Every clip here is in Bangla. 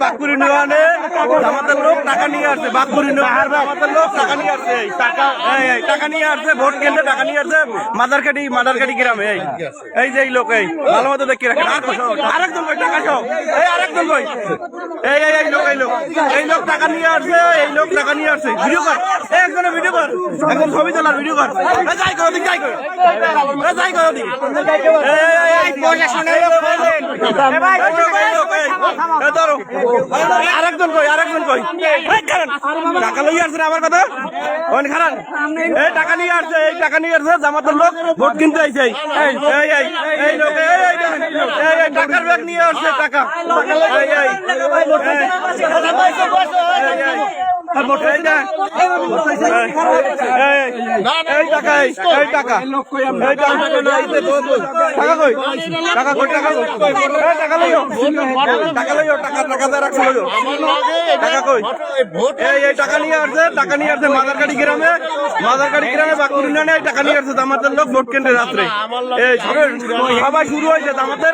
বাঁকুড়ি নিয়ে আমাদের লোক টাকা নিয়ে আসছে, বাঁকুড়ি আমাদের লোক টাকা নিয়ে আসছে, টাকা নিয়ে আসছে, ভোট কেন্দ্রে টাকা নিয়ে আসছে মাদারকাটি গ্রামে। এই যে এই লোক এই ভালো মতো দেখে রাখেন। আরেকজন ভাই টাকা সহ, এই আরেকজন ভাই এই লোক টাকা নিয়ে আসছে, এই লোক টাকা নিয়ে আসছে। ভিডিও কর, একজনে ভিডিও কর, একজন ছবি তোলার ভিডিও কর। যাই করো দিক, যাই করো, যাই করো দিক। আরেকজন কই, আরেকজন কই, টাকা লইয়া আসছে আমার কথা খারাপ। এই টাকা নিয়ে আসছে, এই টাকা নিয়ে আসছে, জামাতের লোক ভোট কিনতে আইছে। এই লোক এই টাকার ব্যাগ নিয়ে আসছে, টাকা মাদারকাটি গ্রামে বাঁকুড়ি ইউনিয়নে টাকা নিয়ে আসছে আমাদের লোক ভোট কেন্দ্রে রাত্রে। সবাই শুরু হয়েছে, আমাদের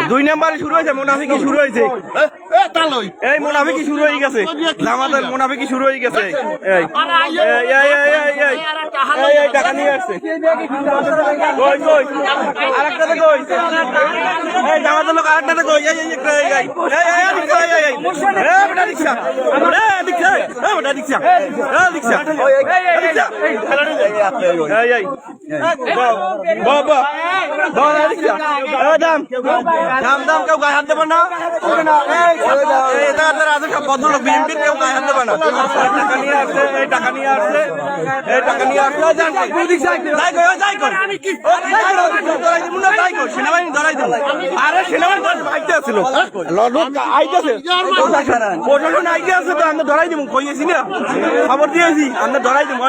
2 নাম্বারই শুরু হয়েছে, মুনাফিকি শুরু হয়েছে, এই মুনাফিকি শুরু হয়ে গেছে, আমাদের মুনাফিকি শুরু হয়ে গেছে। এই টাকা নিয়ে আসছে, আরেকটাতে কই, এই আমাদের লোক আরেকটাতে কই, কেউ গায়ে হাত দেবে না, ভদ্রলোক বিএনপির কেউ গায়ে হাত দেবে না। টাকা নিয়ে আসছে, এই টাকা নিয়ে আসছে, এই টাকা নিয়ে আসছে, সেনাবাহিনী ধরাই দেবো। আরে সেনাবাহিনী আইতে আসছিল, প্রশাসন আইতে আসছে তো আমরা ধরাই দেবো, কইয়েছি না, খবর দিয়েছি, আমরা ধরাই দেবো।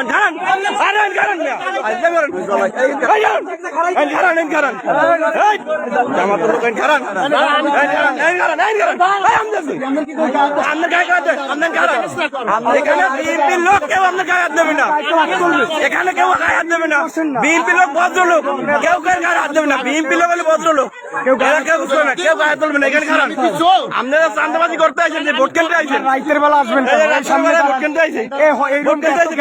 জামাতের লোক খারান, এখানে বিএনপির লোক কেউ আপনার গায়ে হাত দেবে না, এখানে কেউ গায়ে হাত দেবে না। বিএনপির লোক ভদ্রলোক, কেউ গায়ে হাত দেবে না। বিএনপির লোক হলে ভদ্রলোক, কেউ বুঝবে না, কেউ গায়ে তুলবে না। এখানে খারান আপনারা চান্দাবাজি করতে আসেন, যে ভোট কেন্দ্রে আইসেন, রাইতের বেলা আসবেন, ভোট কেন্দ্রে আইসে, ভোট কেন্দ্রে আইসে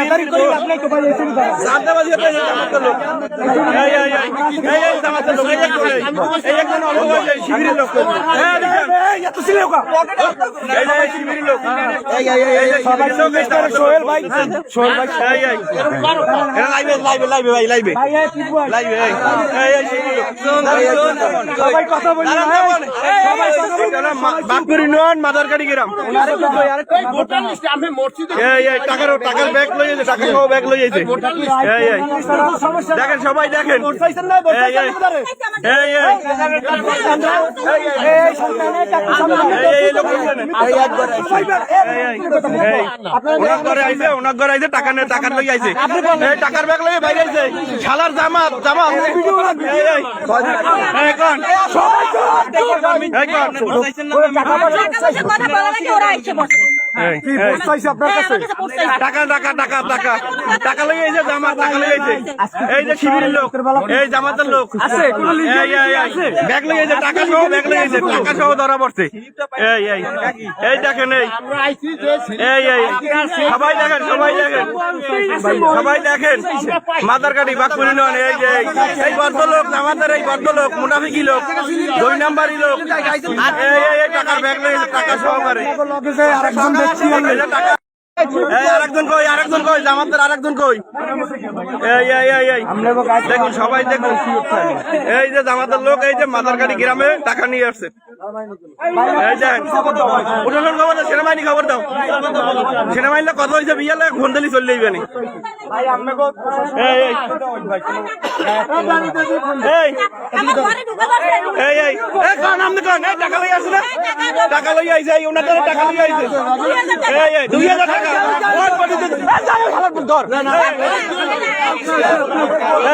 চান্দাবাজি করতে জামাতের লোক, জামাতের লোক, এই একজন অল্প শিবিরের লোক, শিবিরের লোক, সোহেল ভাই, সোহেল ভাই, বাঁকুড়ি ইউনিয়ন মাদারকাটি গ্রাম। টাকার ব্যাগ লই যাচ্ছে, টাকা সহ ব্যাগ লই যাচ্ছে। দেখেন সবাই, দেখেন টাকার লই আইছে, টাকার ব্যাগ লইয়ে বাইরে আইছে, শালার জামাত জামাত টাকা টাকা টাকা টাকা টাকা লই আইছে, জামাত টাকা লই আইছে। এই যে শিবিরের লোক, এই জামাতের লোক ব্যাগ লই আইছে, টাকা সহ ব্যাগ লই আইছে, টাকা সহ ধরা পড়ছে। এই দেখেন, এই সবাই দেখেন, সবাই দেখেন, সবাই দেখেন মাদারকাটি বাঁকুড়ি ইউনিয়ন। এই ভদ্রলোক আমাদের, এই ভদ্রলোক মুনাফিকি লোক, 2 নাম্বারি লোক, এই টাকার ব্যাগ লই আইছে, টাকা সহকারে। আরেকজন কই, আরেকজন কই, জামাতের আরেকজন কই, দেখুন সবাই দেখুন, এই যে জামাতের লোক, এই যে মাদারকাটি গ্রামে টাকা নিয়ে আসছে। এই দেখেন প্রশাসন খবর দাও, সেনাবাহিনী খবর দাও, সেনাবাহিনীর কথা হয়েছে বিয়ালে ফোন দিলি চলে যাইবে নি। টাকা লই আসছে না, টাকা লই আইছে, ওনাদের টাকা লই আইছে, 2000 টাকা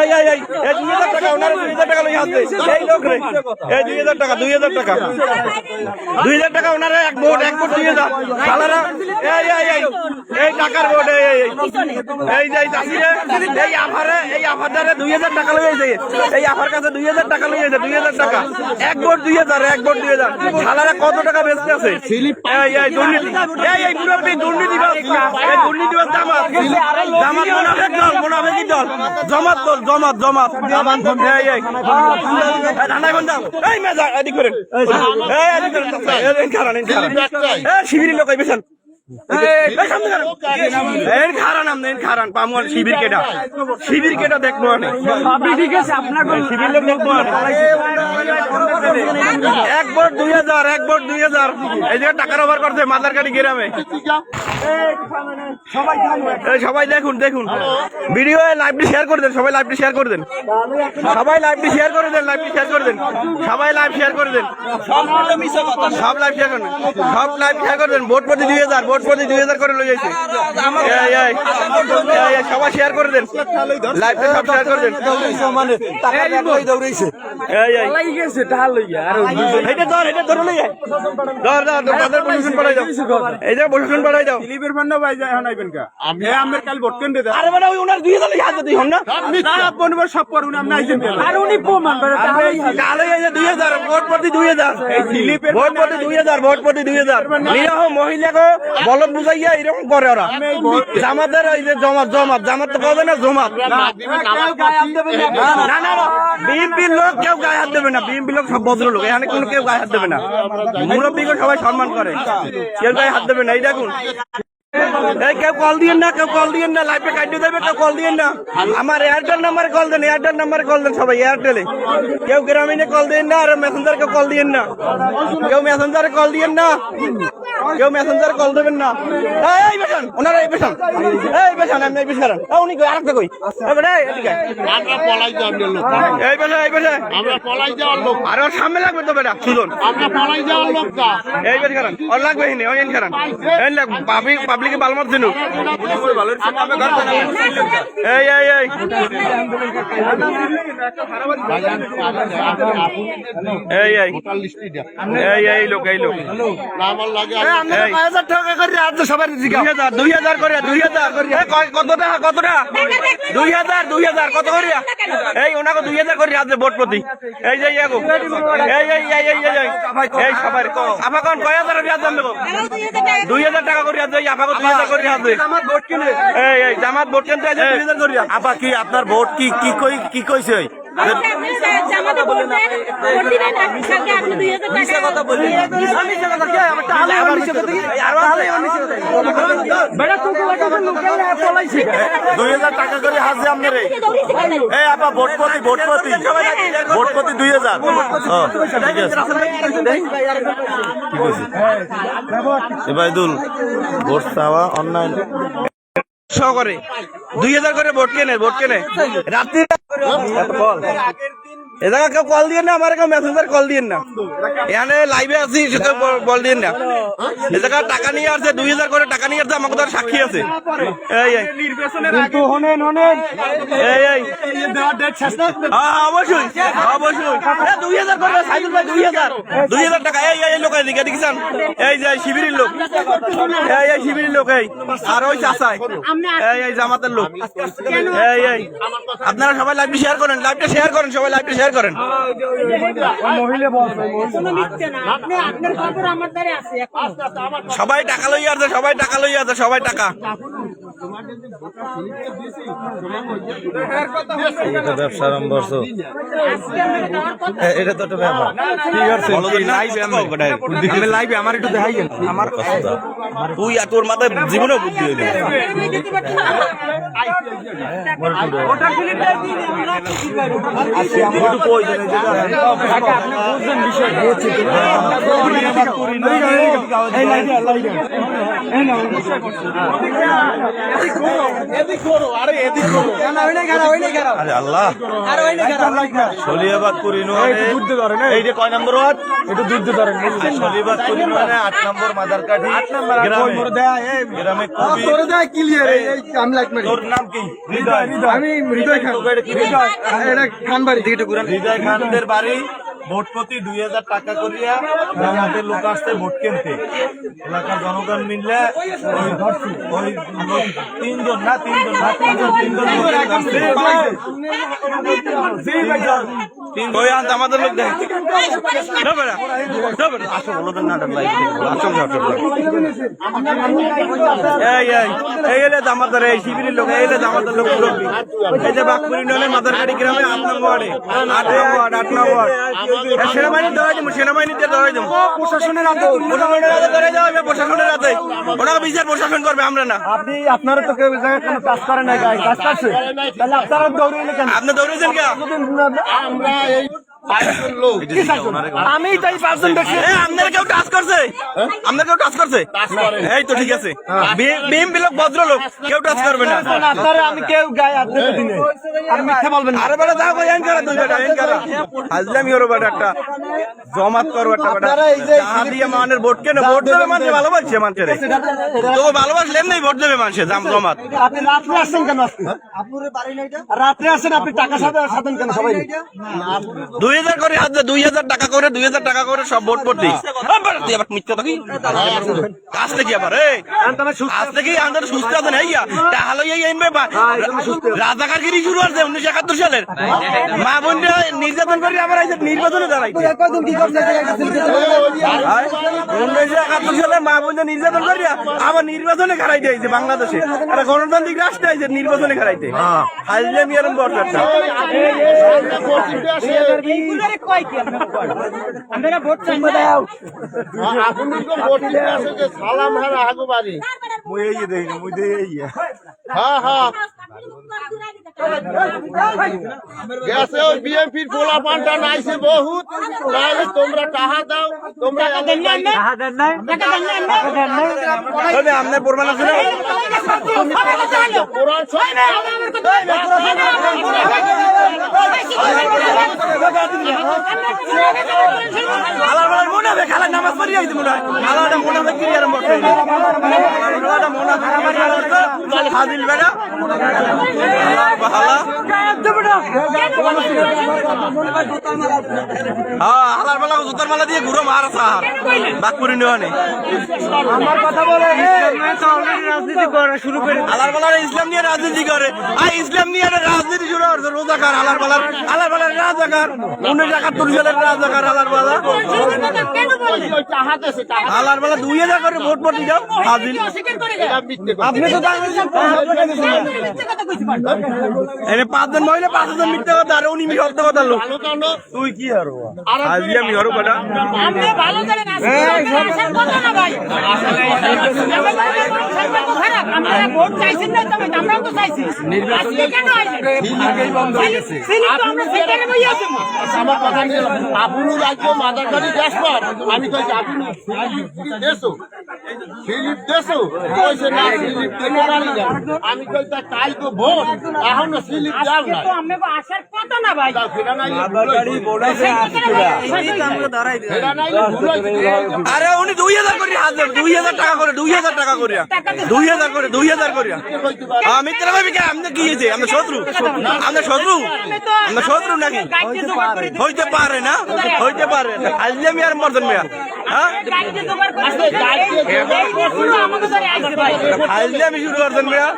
এই 2000 টাকা ওনার 2000 টাকা লই হাতে এই লোক রে এই 2000 টাকা 2000 টাকা 2000 টাকা ওনার এক ভোট 2000 শালারা এই টাকার ভোট এই যে চাষি রে এই আফারে 2000 টাকা লই আইছে এই আফার কাছে 2000 টাকা লই আইছে 2000 টাকা এক ভোট 2000 শালারা কত টাকা বেচতে আছে এই দুর্নীতি এই মুরব্বি দুর্নীতিবাজ এই দুর্নীতিবাজ জামাত মোনাফেকি দল জমাত এই ঠান্ডায় বন্ধ এই মেজা এদিক করেন এই খারান শিবিরের লোক বেছেন খারান পামুয়াল শিবির কেটা দেখবো শিবির লোক দেখবো এক ভোট 2000 এই জায়গায় টাকার ওভার করছে মাদারকাটি গ্রামে সবাই দেখুন ভিডিও লাইভটি শেয়ার করে দেন সবাই লাইভটি শেয়ার করে দেন সবাই লাইভ শেয়ার করে দেন সবাই লাইভ শেয়ার করে দেন সব লাইভ শেয়ার করেন ভোট প্রতি 2000 করে লই যাইছে সবাই শেয়ার করে দেন লাইভটা সব শেয়ার করে দেন প্রশাসন পাঠাই দাও কাল ভোট কেন্দ্রে ওনার 2000 হাতে দিই হন না সব করুন আপনি আইছেন আর উনি প্রমাণ করে কালে 2000 ভোট প্রতি 2000 নিরহ মহিলাকে বলদ বুঝাইয়া এরকম করে ওরা জামাতের এই যে জামাত তো কবে না জমাত না বিএনপির লোক কেউ গায়ে হাত দেবে না বিএনপির লোক সব ভদ্রলোক এখানে কোনো কেউ গায়ে হাত দেবে না মুরব্বীকে সবাই সম্মান করে কেউ গায়ে হাত দেবে না এই দেখুন কেউ কল দিয়েন না লাইভে কাটিয়ে দেবে কেউ কল দিয়েন না আমার এয়ারটেল নাম্বারে কল দেন সবাই এয়ারটেলে কেউ গ্রামীণে কল দিয়েন না আর মেসেঞ্জার কেউ কল দিয়েন না কেউ মেসেঞ্জারে কল দিয়েন না কেউ মেসেঞ্জারে কল দেবেন না এই বেশান ওনারা এই বেশান আমি এই বেশান উনি কই আরেকটা কই আমরা পলাই যাওয়ার লোক এই বেশা আমরা পলাই যাওয়ার লোক আর ওর সামনে লাগবে তো বেটা সুজন আমরা পলাই যাওয়ার লোক এই বেশ খারান ওর লাগবে হিনে ওই খারান এই লাগ পাবলিকে বাল মার দিনু এই লোক আমার লাগে 1000 টাকা করে আজ সবার 2000 করে 2000 কত টাকা 2000 কত করে এই ওনাকে 2000 করে আজ ভোট প্রতি এই যে এই সবার আপাকন কয় হাজার বিয়াজ দাম দেবো 2000 টাকা করে আজ আপাকে 2000 করে আজ এই জামাত ভোট কেন্দ্রে 2000 করে আপা কি আপনার ভোট কি কইছে টাকা করে হাসে আপনার আপা ভোট প্রতি 2000 এবাইদুল ভোট চাওয়া অনলাইন করে 2000 করে ভোট কেনে রাত্রি এ জায়গা কেউ কল দিয়ে না আমার কেউ মেসেঞ্জার কল দিয়ে না এখানে লাইভে আছি বল দিয়ে না এ জায়গা টাকা নিয়ে আসছে 2000 করে টাকা নিয়ে আসছে আমাকে তো সাক্ষী আছে অবশ্যই 2000 করে সাইদুল ভাই 2000 টাকা এই লোক এদিকে দেখছেন এই যে শিবিরের লোক এই শিবিরের লোক এই আর ওই চাচাই এই জামাতের লোক এই আপনারা সবাই লাইভটা শেয়ার করেন সবাই লাইভটা শেয়ার করেন সবাই টাকা লইয়া আছে সবাই টাকা ব্যবসা আরম্ভ করছো এটা তো একটা ব্যাপার লাইভে আমার একটু দেখাই আমার তুই আর তোর মাথায় জীবনেও বুদ্ধি হয়ে গেল আরে আল্লাহ শলিয়াবাদ পরিণয় এই যে কয় নম্বর ওয়ার্ড শলিয়াবাদ পরিণয় 8 নম্বর মাদারকাঠি গ্রামে তোর নাম কি হৃদয় খানদের বাড়ি ভোট প্রতি 2000 টাকা করিয়া আমাদের লোক আসতে ভোট কিনতে এলাকার জনগণ মিললে ওই তিনজন ওই আনতে আমাদের লোক দেখ এই এলে জামাতার এই শিবিরের লোক এই জামাতার লোক মুরব্বী এই যে বাঘপুর ইউনিয়নের মাদারকাঠি গ্রামে 8 নম্বর ওয়ার্ডে 8 নম্বর সেনাবাহিনী ধরাই দেবো সেনাবাহিনীতে ধরাই দেবো প্রশাসনের হাতে ধরে যাওয়া হবে প্রশাসনের হাতে ওরা বিচার প্রশাসন করবে আমরা না আপনি আপনারা তো কেউ কোনো কাজ করেন না কাজ করছে তাহলে আপনারা দৌড়ে কেন আপনি দৌড়েছেন কে আমরা এই 5 লোক আমি তাই 5 জন দেখছি আপনারা কেউ টাচ করছে আপনারা কেউ টাচ করছে এই তো ঠিক আছে বিএমপি লোক ভদ্রলোক কেউ টাচ করবে না আপনারা আমি কেউ গায়ে হাত দিতে দিনে আর মিথ্যা বলবেন না আরে বেটা যাও এন করা তুই বেটা এন করা আজলামি হলো বেটা একটা জমাত করো একটা বেটা যাহা দিয়ে মানের ভোট কেন ভোট দেবে মানুষ ভালোবাসছে মানুষের তো ভালোবাসলেন নাই ভোট দেবে মানুষের জমাত আপনি রাত্রে আসছেন কেন আজকে আপুরে বাড়ি নাই এটা রাত্রে আসেন আপনি টাকা সাথেন কেন সবাই 2000 করে হাত 2000 টাকা করে 2000 টাকা করে সব ভোট ভোট দিই আবার মিথ্যা থাকি কাজ থেকে আবার আজ থেকে আমাদের সুস্থ আছেন এই তাহলে রাজাকারগিরি শুরু হচ্ছে 1971 সালের মা বোনরা নির্যাতন করে আবার নির্বাচনে দাঁড়াইছে 1971 সালে মা বোনরা নির্যাতন করিয়া আবার নির্বাচনে খারাই দিয়েছে বাংলাদেশে একটা গণতান্ত্রিক রাষ্ট্র আছে নির্বাচনে খারাইতে আজলে মিয়ারম বর্ষাটা সালাম হারা আগু বাড়ি হ্যাঁ হ্যাঁ গেছে ওই বিএনপির পোলা পান্টা নাইছে বহুত নাইলে তোমরা টাহা দাও তোমরা আপনার প্রমাণ আছে না কোরআন আলার বেলার মনে হবে খালার নামাজ পড়ি আইতে মনে হয় আলাদা মনে হবে কি আরম্ভ করছে আলাদা মনে হয় হাদিল বেড়া বাহালা হ্যাঁ আলার বেলা জুতার মালা দিয়ে ঘুরো মার সাহার বাঘপুরি নেওয়ানে আমার কথা বলে রাজনীতি করা শুরু করে আলার বেলার ইসলাম নিয়ে রাজনীতি করে আর ইসলাম নিয়ে রাজনীতি শুরু করছে রোজাকার আলার বেলার রাজাকার 1971 সালের রাজাকার আলার বেলা আলার বেলা 2000 করে ভোট ভোট দিও হাজির আপনি তো এনে 5 জন মহিলা 5 জন মিথ্যা কথা আর উনি মিথ্যা কথা লোক তুই কি আর আজকে আমি হরো বেটা আপনি ভালো জানেন আসলে কথা না ভাই খারাপ আমরা ভোট চাইছেন না তবে আমরাও তো চাইছি নির্বাচন কেন আইছে আগেই বন্ধ হয়ে গেছে আমরা সেখানে বই আছি আমার কথা নিয়ে আপনি রাজ্য মাদারকাঠি দেশপার আমি কই আপনি দেশো ফিলিপ দেশো কইছে না ফিলিপ দেখে বাড়ি যাও আমি কই তা কাল তো ভোট এখন না ফিলিপ যাও না তো আমরা আসার কথা না ভাই ফেরা নাই মাদারকাঠি বোর্ডে আমরা ধরাই দিই ফেরা নাই ভুল আরে উনি 2000 করে হাজার 2000 টাকা করে 2000 টাকা করে 2000 করে 2000 করে আমি তেরা ভাবি কি আপনি কি হইছে আমরা শত্রু নাকি হইতে পারে না হইতে পারে আজকে আমি আর মর্দন মিয়া হ্যাঁ আজকে আমি শুরু করছেন মিয়া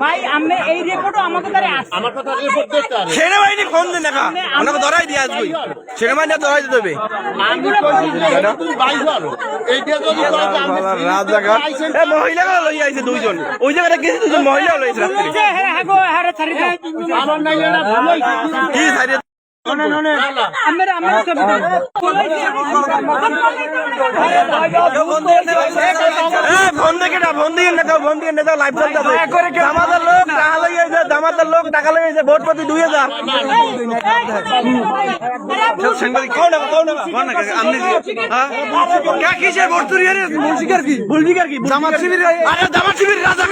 ভাই আমি এই রিপোর্টও আমাদের দ্বারা আসছে আমার কথা রিপোর্ট দেখতে আরে সেনাবাহিনী ফোন দেন না ওনাকে ধরাই দিয়ে আসবি সেনাবাহিনী ধরাই দিতে হবে আমি কই তুমি বাইশ হলো এইটা যদি কয় যে আমি রাজাকার মহিলাগুলো লই আইছে দুইজন ওই জায়গাটা গেছে দুজন মহিলা লইছে রাত্রে হ্যাঁ গো হ্যাঁ ছাড়ি দাও আমার নাই এটা ভুল হইছে কি সাইডে জামাতের লোক টাকা লইয়াছে, জামাতের লোক টাকা লইয়াছে, ভোট প্রতি 2000। সাংবাদিক কিসের ভোট চুরি হয়ে ভুলবিকার কি জামাত শিবির রাজা